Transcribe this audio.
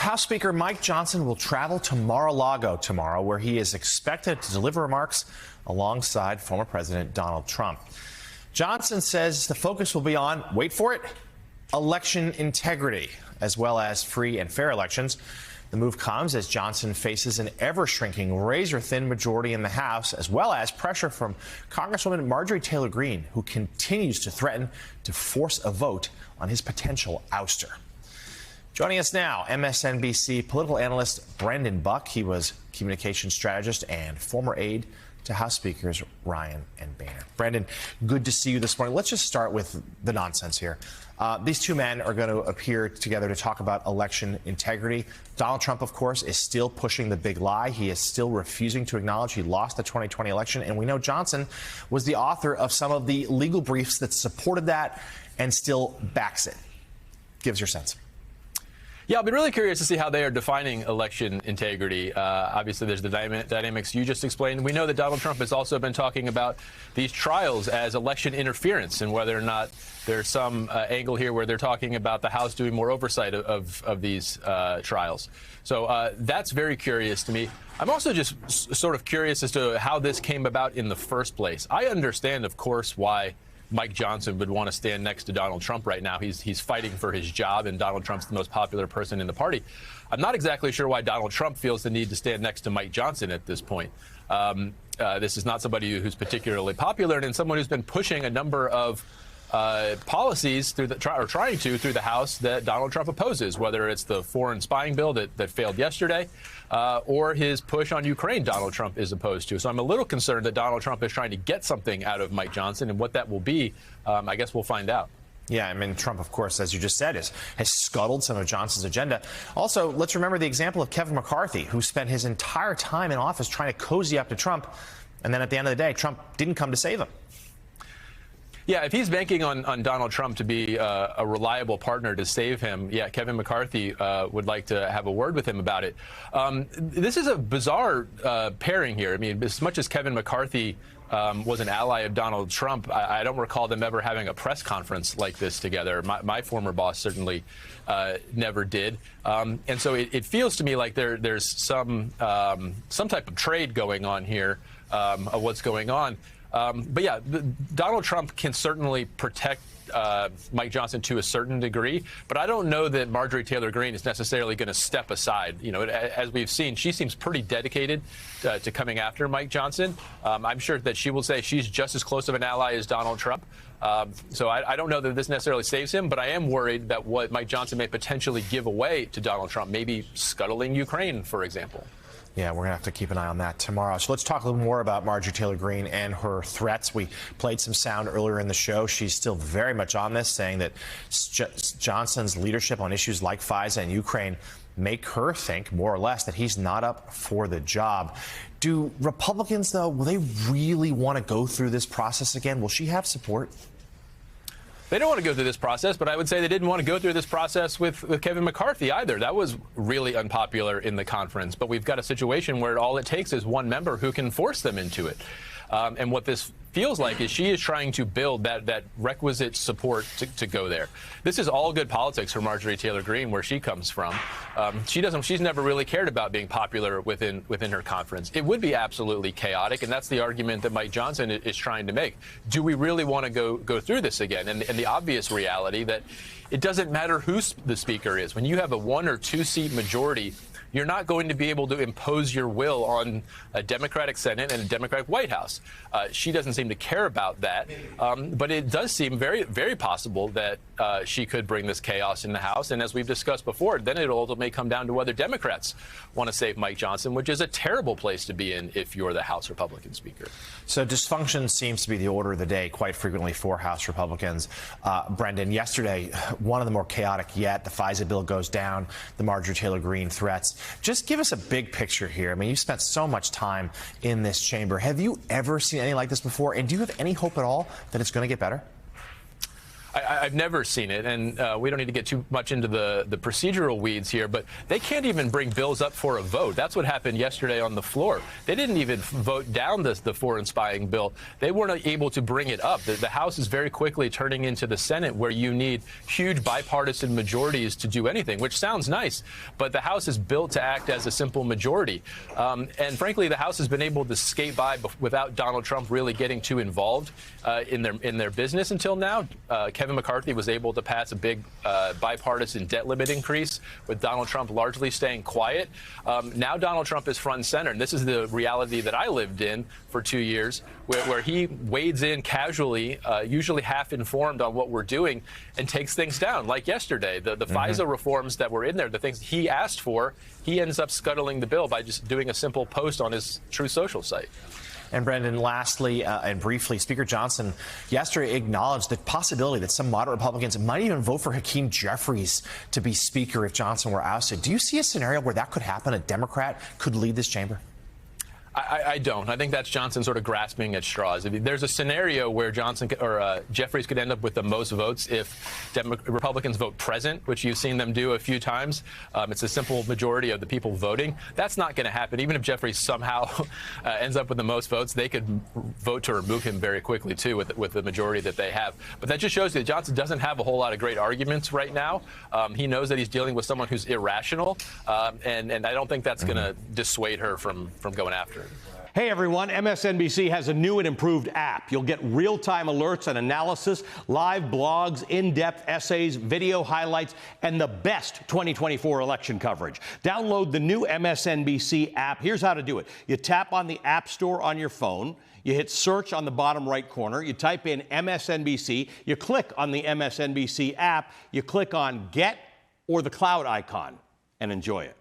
House Speaker Mike Johnson will travel to Mar-a-Lago tomorrow, where he is expected to deliver remarks alongside former President Donald Trump. Johnson says the focus will be on, wait for it, election integrity, as well as free and fair elections. The move comes as Johnson faces an ever-shrinking, razor-thin majority in the House, as well as pressure from Congresswoman Marjorie Taylor Greene, who continues to threaten to force a vote on his potential ouster. Joining us now, MSNBC political analyst Brendan Buck. He was communications strategist and former aide to House Speakers Ryan and Boehner. Brendan, good to see you this morning. Let's just start with the nonsense here. These two men are going to appear together to talk about election integrity. Donald Trump, of course, is still pushing the big lie. He is still refusing to acknowledge he lost the 2020 election. And we know Johnson was the author of some of the legal briefs that supported that and still backs it. Give us your sense. Yeah, I'll be really curious to see how they are defining election integrity. Obviously, there's the dynamics you just explained. We know that Donald Trump has also been talking about these trials as election interference and whether or not there's some angle here where they're talking about the House doing more oversight of these trials. So that's very curious to me. I'm also just sort of curious as to how this came about in the first place. I understand, of course, why Mike Johnson would want to stand next to Donald Trump right now. He's fighting for his job, and Donald Trump's the most popular person in the party. I'm not exactly sure why Donald Trump feels the need to stand next to Mike Johnson at this point. This is not somebody who's particularly popular, and someone who's been pushing a number of policies through trying to through the House that Donald Trump opposes, whether it's the foreign spying bill that failed yesterday or his push on Ukraine Donald Trump is opposed to. So I'm a little concerned that Donald Trump is trying to get something out of Mike Johnson, and what that will be, I guess we'll find out. Yeah, I mean, Trump, of course, as you just said, has scuttled some of Johnson's agenda. Also, let's remember the example of Kevin McCarthy, who spent his entire time in office trying to cozy up to Trump, and then at the end of the day, Trump didn't come to save him. Yeah, if he's banking on Donald Trump to be a reliable partner to save him, yeah, Kevin McCarthy would like to have a word with him about it. This is a bizarre pairing here. I mean, as much as Kevin McCarthy was an ally of Donald Trump, I don't recall them ever having a press conference like this together. My former boss certainly never did. And so it feels to me like there's some type of trade going on here of what's going on. But yeah, Donald Trump can certainly protect Mike Johnson to a certain degree, but I don't know that Marjorie Taylor Greene is necessarily going to step aside. You know, as we've seen, she seems pretty dedicated to coming after Mike Johnson. I'm sure that she will say she's just as close of an ally as Donald Trump. So I don't know that this necessarily saves him, but I am worried that what Mike Johnson may potentially give away to Donald Trump, maybe scuttling Ukraine, for example. Yeah, we're going to have to keep an eye on that tomorrow. So let's talk a little more about Marjorie Taylor Greene and her threats. We played some sound earlier in the show. She's still very much on this, saying that Johnson's leadership on issues like FISA and Ukraine make her think, more or less, that he's not up for the job. Do Republicans, though, will they really want to go through this process again? Will she have support? They don't want to go through this process, but I would say they didn't want to go through this process with Kevin McCarthy either. That was really unpopular in the conference. But we've got a situation where all it takes is one member who can force them into it. And what this feels like is she is trying to build that requisite support to go there. This is all good politics for Marjorie Taylor Greene, where she comes from. She's never really cared about being popular within her conference. It would be absolutely chaotic, and that's the argument that Mike Johnson is trying to make. Do we really want to go through this again? And the obvious reality that it doesn't matter who the speaker is. When you have a 1 or 2 seat majority, you're not going to be able to impose your will on a Democratic Senate and a Democratic White House. She doesn't seem to care about that, but it does seem very, very possible that she could bring this chaos in the House. And as we've discussed before, then it ultimately come down to whether Democrats want to save Mike Johnson, which is a terrible place to be in if you're the House Republican Speaker. So dysfunction seems to be the order of the day quite frequently for House Republicans. Brendan, yesterday, one of the more chaotic yet, the FISA bill goes down, the Marjorie Taylor Greene threats. Just give us a big picture here. I mean, you've spent so much time in this chamber. Have you ever seen anything like this before? And do you have any hope at all that it's going to get better? I've never seen it, and we don't need to get too much into the procedural weeds here, but they can't even bring bills up for a vote. That's what happened yesterday on the floor. They didn't even vote down the foreign spying bill. They weren't able to bring it up. The House is very quickly turning into the Senate, where you need huge bipartisan majorities to do anything, which sounds nice, but the House is built to act as a simple majority. And frankly, the House has been able to skate by without Donald Trump really getting too involved in their business until now. Kevin McCarthy was able to pass a big bipartisan debt limit increase, with Donald Trump largely staying quiet. Now Donald Trump is front and center, and this is the reality that I lived in for 2 years, where he wades in casually, usually half informed on what we're doing, and takes things down. Like yesterday, the FISA reforms that were in there, the things he asked for, he ends up scuttling the bill by just doing a simple post on his Truth Social site. And Brendan, lastly and briefly, Speaker Johnson yesterday acknowledged the possibility that some moderate Republicans might even vote for Hakeem Jeffries to be Speaker if Johnson were ousted. Do you see a scenario where that could happen? A Democrat could lead this chamber? I don't. I think that's Johnson sort of grasping at straws. I mean, there's a scenario where Johnson or Jeffries could end up with the most votes if Republicans vote present, which you've seen them do a few times. It's a simple majority of the people voting. That's not going to happen. Even if Jeffries somehow ends up with the most votes, they could vote to remove him very quickly, too, with the majority that they have. But that just shows you that Johnson doesn't have a whole lot of great arguments right now. He knows that he's dealing with someone who's irrational, and I don't think that's going to dissuade her from going after him. Hey everyone, MSNBC has a new and improved app. You'll get real-time alerts and analysis, live blogs, in-depth essays, video highlights, and the best 2024 election coverage. Download the new MSNBC app. Here's how to do it. You tap on the App Store on your phone. You hit search on the bottom right corner. You type in MSNBC. You click on the MSNBC app. You click on Get or the cloud icon and enjoy it.